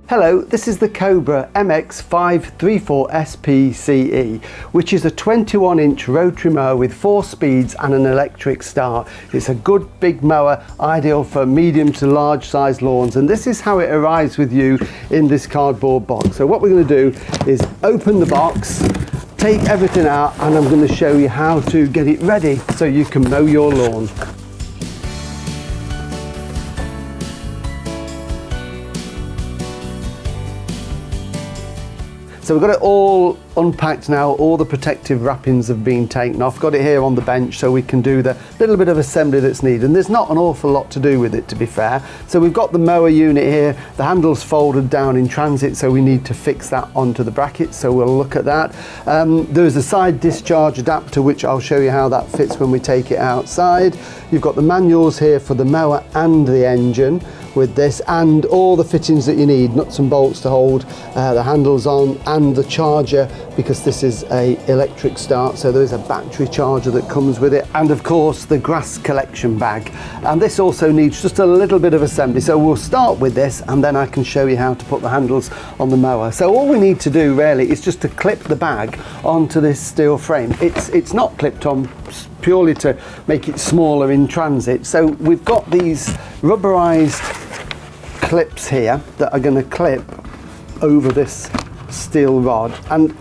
Hello, this is the Cobra MX534SPCE, which is a 21-inch rotary mower with 4 speeds and an electric start. It's a good big mower, ideal for medium to large size lawns, and this is how it arrives with you in this cardboard box. So what we're going to do is open the box, take everything out, and I'm going to show you how to get it ready so you can mow your lawn. So we've got it all unpacked now, all the protective wrappings have been taken off. Got it here on the bench so we can do the little bit of assembly that's needed. And there's not an awful lot to do with it, to be fair. So we've got the mower unit here, the handle's folded down in transit, so we need to fix that onto the bracket, so we'll look at that. There's a side discharge adapter, which I'll show you how that fits when we take it outside. You've got the manuals here for the mower and the engine with this, and all the fittings that you need, nuts and bolts to hold the handles on, and the charger, because this is a electric start, so there is a battery charger that comes with it, and of course the grass collection bag. And this also needs just a little bit of assembly, so we'll start with this and then I can show you how to put the handles on the mower. So all we need to do really is just to clip the bag onto this steel frame. It's not clipped on purely to make it smaller in transit. So we've got these rubberized clips here that are going to clip over this steel rod. And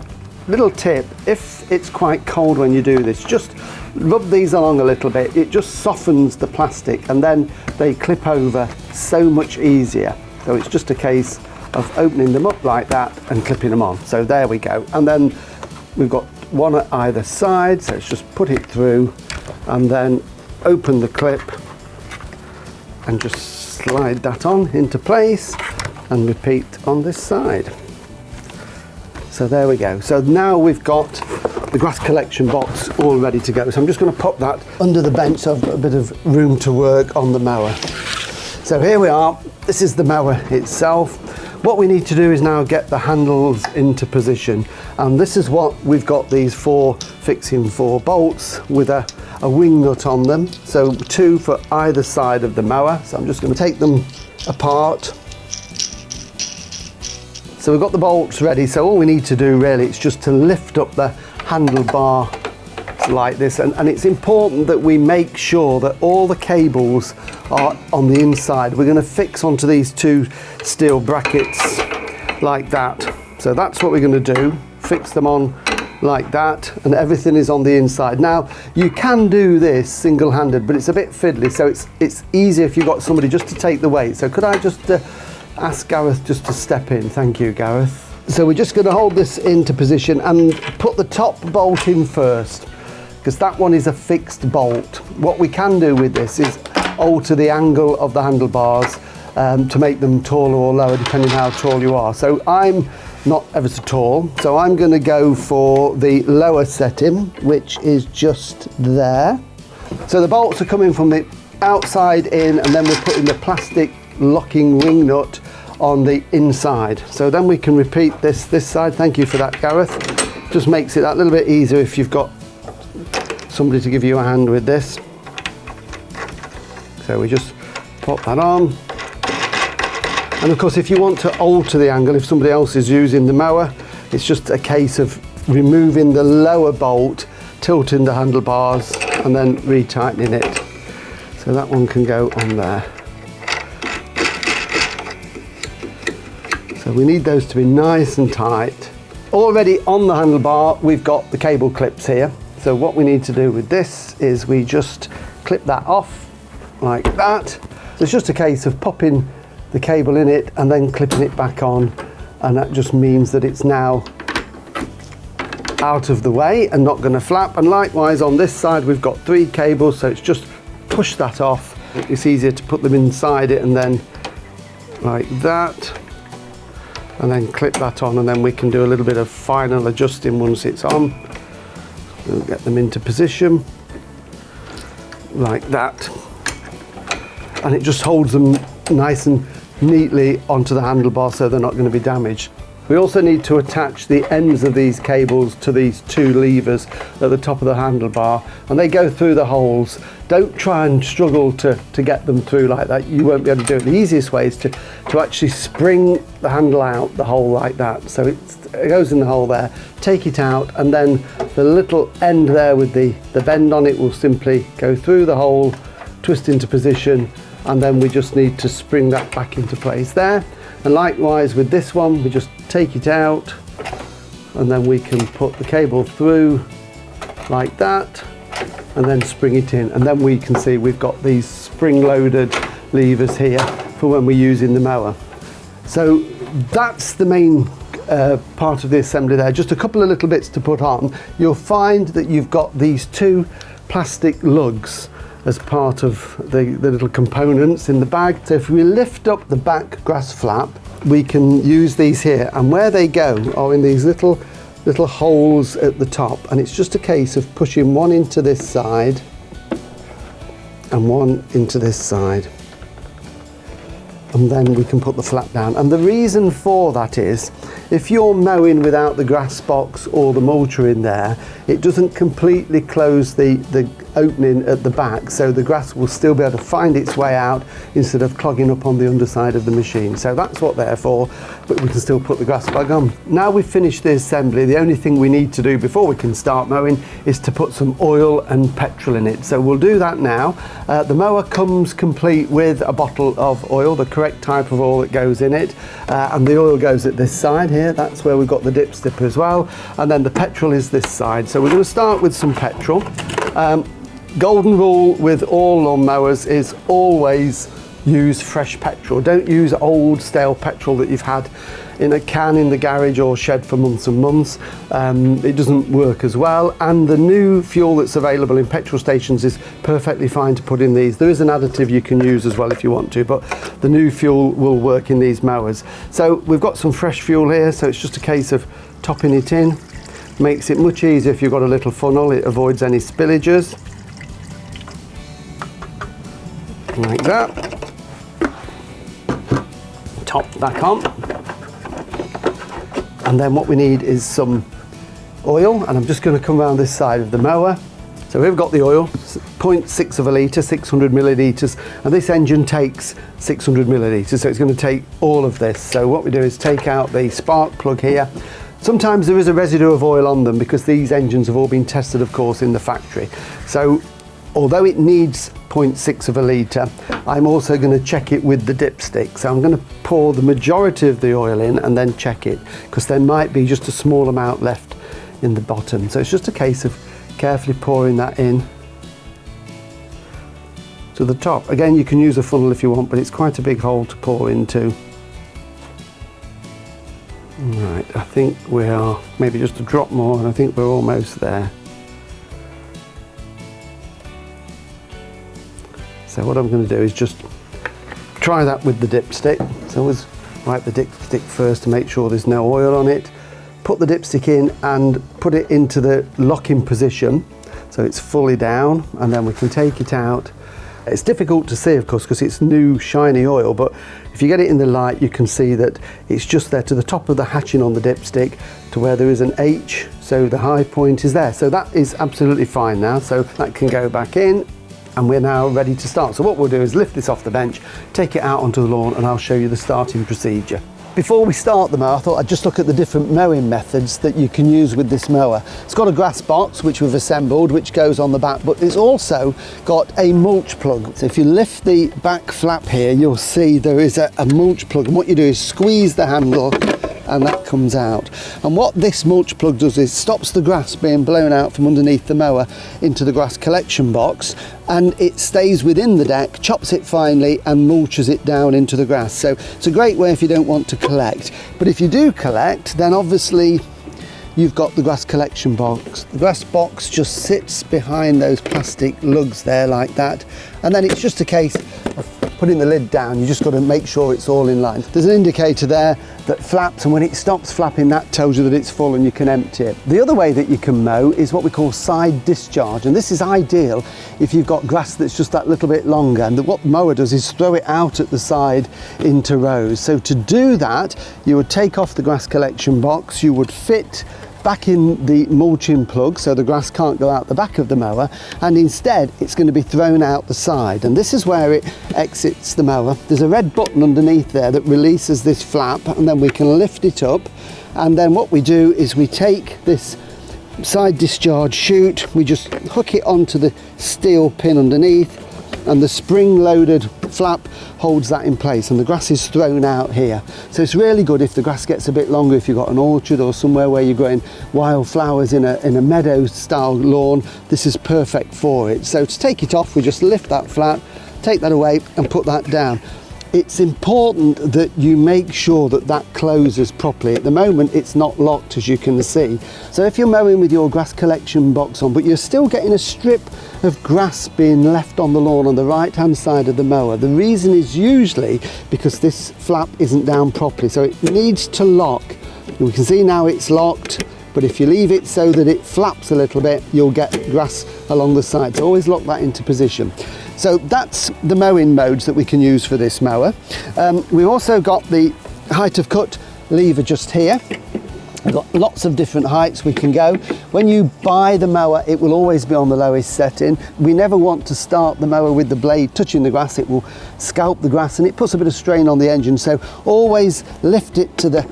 little tip, if it's quite cold when you do this, just rub these along a little bit. It just softens the plastic and then they clip over so much easier. So it's just a case of opening them up like that and clipping them on. So there we go. And then we've got one at either side, so let's just put it through and then open the clip and just slide that on into place and repeat on this side. So there we go. So now we've got the grass collection box all ready to go. So I'm just going to pop that under the bench so I've got a bit of room to work on the mower. So here we are. This is the mower itself. What we need to do is now get the handles into position, and this is what we've got, these 4 fixing 4 bolts with a wing nut on them, so 2 for either side of the mower. So I'm just going to take them apart. So we've got the bolts ready, so all we need to do really is just to lift up the handlebar like this, and it's important that we make sure that all the cables are on the inside. We're going to fix onto these 2 steel brackets like that. So that's what we're going to do, fix them on like that, and everything is on the inside. Now you can do this single-handed, but it's a bit fiddly, so it's easier if you've got somebody just to take the weight. So could I just ask Gareth just to step in? Thank you, Gareth. So we're just going to hold this into position and put the top bolt in first, because that one is a fixed bolt. What we can do with this is alter the angle of the handlebars to make them taller or lower depending how tall you are. So I'm not ever so tall, so I'm going to go for the lower setting, which is just there. So the bolts are coming from the outside in, and then we're putting the plastic locking wing nut on the inside. So then we can repeat this side. Thank you for that, Gareth. Just makes it that little bit easier if you've got somebody to give you a hand with this. So we just pop that on. And of course, if you want to alter the angle, if somebody else is using the mower, it's just a case of removing the lower bolt, tilting the handlebars, and then retightening it. So that one can go on there. So we need those to be nice and tight. Already on the handlebar, we've got the cable clips here. So what we need to do with this is we just clip that off like that. So it's just a case of popping the cable in it and then clipping it back on, and that just means that it's now out of the way and not going to flap. And likewise on this side we've got 3 cables, so it's just push that off. It's easier to put them inside it and then like that, and then clip that on, and then we can do a little bit of final adjusting once it's on. We'll get them into position like that, and it just holds them nice and neatly onto the handlebar so they're not going to be damaged. We also need to attach the ends of these cables to these two levers at the top of the handlebar, and they go through the holes. Don't try and struggle to get them through like that. You won't be able to do it. The easiest way is to actually spring the handle out the hole like that. So it goes in the hole there, take it out, and then the little end there with the bend on it will simply go through the hole, twist into position, and then we just need to spring that back into place there. And likewise with this one, we just take it out, and then we can put the cable through like that, and then spring it in. And then we can see we've got these spring-loaded levers here for when we're using the mower. So that's the main part of the assembly there. Just a couple of little bits to put on. You'll find that you've got these two plastic lugs as part of the little components in the bag. So if we lift up the back grass flap, we can use these here, and where they go are in these little holes at the top, and it's just a case of pushing one into this side and one into this side, and then we can put the flap down. And the reason for that is, if you're mowing without the grass box or the mulcher in there, it doesn't completely close the opening at the back, so the grass will still be able to find its way out instead of clogging up on the underside of the machine. So that's what they're for, but we can still put the grass bag on. Now we've finished the assembly, the only thing we need to do before we can start mowing is to put some oil and petrol in it. So we'll do that now. The mower comes complete with a bottle of oil, the correct type of oil that goes in it, and the oil goes at this side here. That's where we've got the dipstick as well, and then the petrol is this side. So we're going to start with some petrol. Golden rule with all lawn mowers is always use fresh petrol. Don't use old stale petrol that you've had in a can in the garage or shed for months and months. It doesn't work as well, and the new fuel that's available in petrol stations is perfectly fine to put in these. There is an additive you can use as well if you want to, but the new fuel will work in these mowers. So we've got some fresh fuel here, so it's just a case of topping it in. Makes it much easier if you've got a little funnel. It avoids any spillages like that. Top back on, and then what we need is some oil, and I'm just going to come around this side of the mower. So we've got the oil, 0.6 of a litre, 600 millilitres, and this engine takes 600 millilitres, so it's going to take all of this. So what we do is take out the spark plug here. Sometimes there is a residue of oil on them because these engines have all been tested, of course, in the factory. So although it needs 0.6 of a litre, I'm also going to check it with the dipstick. So I'm going to pour the majority of the oil in and then check it, because there might be just a small amount left in the bottom. So it's just a case of carefully pouring that in to the top. Again, you can use a funnel if you want, but it's quite a big hole to pour into. Right, I think we are maybe just a drop more, and I think we're almost there. So what I'm going to do is just try that with the dipstick. So always wipe the dipstick first to make sure there's no oil on it. Put the dipstick in and put it into the locking position so it's fully down, and then we can take it out. It's difficult to see, of course, because it's new shiny oil, but if you get it in the light you can see that it's just there to the top of the hatching on the dipstick to where there is an H, so the high point is there. So that is absolutely fine now, so that can go back in. And we're now ready to start. So what we'll do is lift this off the bench, take it out onto the lawn, and I'll show you the starting procedure. Before we start the mower, I thought I'd just look at the different mowing methods that you can use with this mower. It's got a grass box, which we've assembled, which goes on the back, but it's also got a mulch plug. So if you lift the back flap here, you'll see there is a mulch plug. And what you do is squeeze the handle, and that comes out. And what this mulch plug does is stops the grass being blown out from underneath the mower into the grass collection box, and it stays within the deck, chops it finely and mulches it down into the grass. So it's a great way if you don't want to collect. But if you do collect, then obviously you've got the grass collection box. The grass box just sits behind those plastic lugs there like that, and then it's just a case of putting the lid down, you just got to make sure it's all in line. There's an indicator there that flaps, and when it stops flapping, that tells you that it's full and you can empty it. The other way that you can mow is what we call side discharge, and this is ideal if you've got grass that's just that little bit longer, and what the mower does is throw it out at the side into rows. So to do that, you would take off the grass collection box, you would fit back in the mulching plug so the grass can't go out the back of the mower, and instead it's going to be thrown out the side, and this is where it exits the mower. There's a red button underneath there that releases this flap, and then we can lift it up, and then what we do is we take this side discharge chute, we just hook it onto the steel pin underneath, and the spring loaded flap holds that in place, and the grass is thrown out here. So it's really good if the grass gets a bit longer, if you've got an orchard or somewhere where you're growing wildflowers in a meadow style lawn. This is perfect for it. So to take it off, we just lift that flap, take that away and put that down. It's important that you make sure that that closes properly. At the moment it's not locked, as you can see. So if you're mowing with your grass collection box on, but you're still getting a strip of grass being left on the lawn on the right hand side of the mower, the reason is usually because this flap isn't down properly, so it needs to lock. We can see now it's locked, but if you leave it so that it flaps a little bit, you'll get grass along the side. So always lock that into position. So that's the mowing modes that we can use for this mower. We've also got the height of cut lever just here. We've got lots of different heights we can go. When you buy the mower, it will always be on the lowest setting. We never want to start the mower with the blade touching the grass. It will scalp the grass and it puts a bit of strain on the engine. So always lift it to the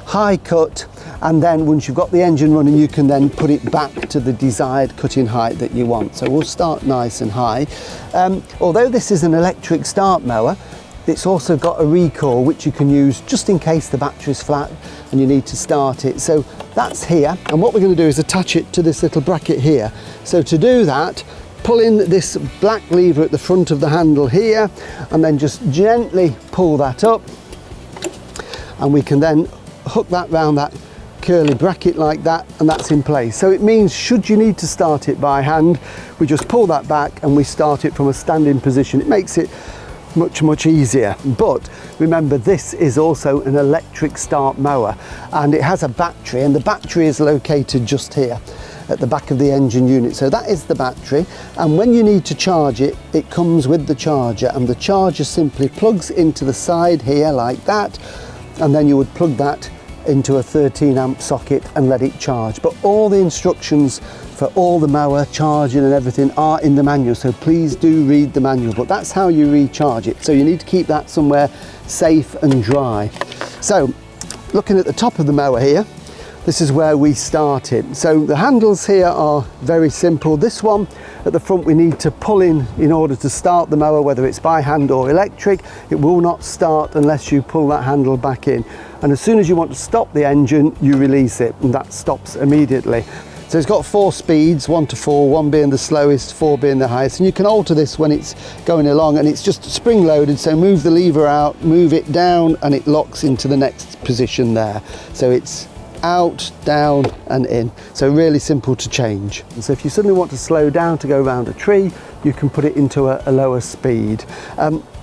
high cut, and then once you've got the engine running, you can then put it back to the desired cutting height that you want. So we'll start nice and high. Although this is an electric start mower, it's also got a recoil which you can use just in case the battery's flat and you need to start it. So that's here, and what we're going to do is attach it to this little bracket here. So to do that, pull in this black lever at the front of the handle here, and then just gently pull that up, and we can then hook that round that curly bracket like that, and that's in place. So it means should you need to start it by hand, we just pull that back and we start it from a standing position. It makes it much easier. But remember, this is also an electric start mower, and it has a battery, and the battery is located just here at the back of the engine unit. So that is the battery, and when you need to charge it, it comes with the charger, and the charger simply plugs into the side here like that, and then you would plug that into a 13 amp socket and let it charge. But all the instructions for all the mower charging and everything are in the manual, so please do read the manual. But that's how you recharge it, so you need to keep that somewhere safe and dry. So looking at the top of the mower here, this is where we started. So the handles here are very simple. This one at the front we need to pull in order to start the mower, whether it's by hand or electric. It will not start unless you pull that handle back in, and as soon as you want to stop the engine, you release it, and that stops immediately. So it's got 4 speeds, 1 to 4, 1 being the slowest, 4 being the highest, and you can alter this when it's going along, and it's just spring loaded, so move the lever out, move it down, and it locks into the next position there. So it's out, down and in. So really simple to change. And so if you suddenly want to slow down to go around a tree, you can put it into a lower speed.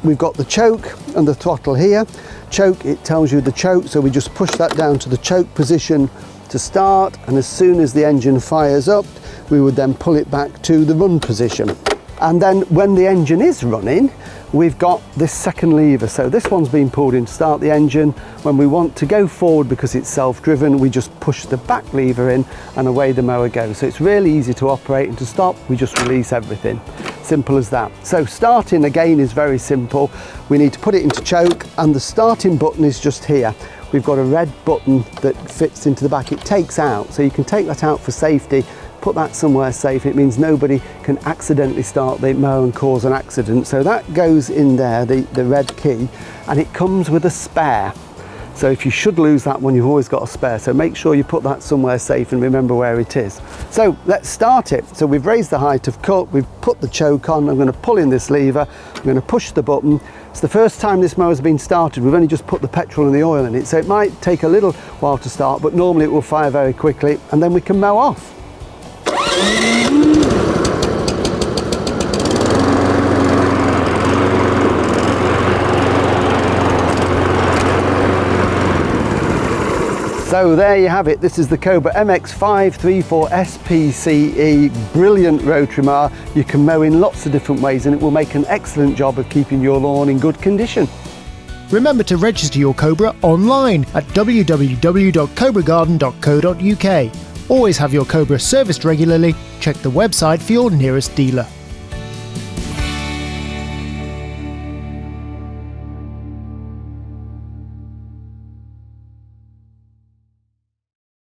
We've got the choke and the throttle here. Choke, it tells you the choke, so we just push that down to the choke position to start, and as soon as the engine fires up, we would then pull it back to the run position. And then when the engine is running, we've got this second lever. So this one's been pulled in to start the engine. When we want to go forward because it's self-driven, we just push the back lever in and away the mower goes. So it's really easy to operate, and to stop, we just release everything. Simple as that. So starting again is very simple. We need to put it into choke, and the starting button is just here. We've got a red button that fits into the back. It takes out, so you can take that out for safety. Put that somewhere safe. It means nobody can accidentally start the mower and cause an accident. So that goes in there, the red key, and it comes with a spare. So if you should lose that one, you've always got a spare. So make sure you put that somewhere safe and remember where it is. So let's start it. So we've raised the height of cut, we've put the choke on, I'm going to pull in this lever, I'm going to push the button. It's the first time this mower's been started. We've only just put the petrol and the oil in it, so it might take a little while to start, but normally it will fire very quickly, and then we can mow off. So there you have it. This is the Cobra MX534SPCE, brilliant rotary mower. You can mow in lots of different ways and it will make an excellent job of keeping your lawn in good condition. Remember to register your Cobra online at www.cobragarden.co.uk. Always have your Cobra serviced regularly. Check the website for your nearest dealer.